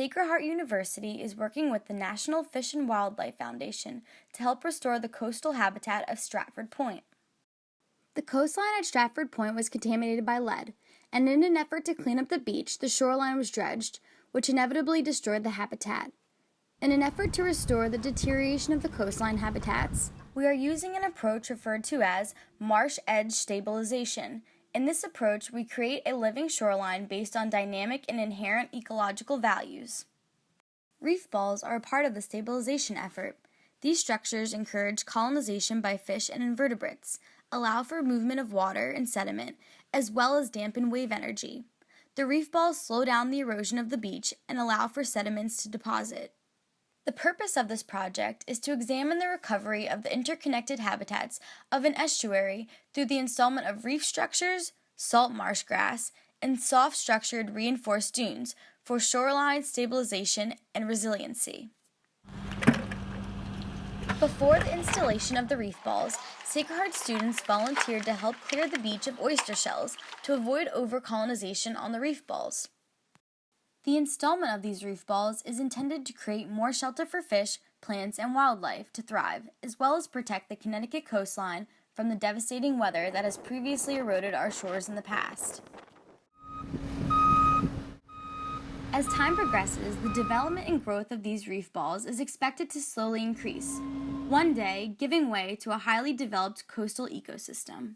Sacred Heart University is working with the National Fish and Wildlife Foundation to help restore the coastal habitat of Stratford Point. The coastline at Stratford Point was contaminated by lead, and in an effort to clean up the beach, the shoreline was dredged, which inevitably destroyed the habitat. In an effort to restore the deterioration of the coastline habitats, we are using an approach referred to as marsh edge stabilization. In this approach, we create a living shoreline based on dynamic and inherent ecological values. Reef balls are a part of the stabilization effort. These structures encourage colonization by fish and invertebrates, allow for movement of water and sediment, as well as dampen wave energy. The reef balls slow down the erosion of the beach and allow for sediments to deposit. The purpose of this project is to examine the recovery of the interconnected habitats of an estuary through the installment of reef structures, salt marsh grass, and soft-structured reinforced dunes for shoreline stabilization and resiliency. Before the installation of the reef balls, Sacred Heart students volunteered to help clear the beach of oyster shells to avoid over-colonization on the reef balls. The installment of these reef balls is intended to create more shelter for fish, plants, and wildlife to thrive, as well as protect the Connecticut coastline from the devastating weather that has previously eroded our shores in the past. As time progresses, the development and growth of these reef balls is expected to slowly increase, one day giving way to a highly developed coastal ecosystem.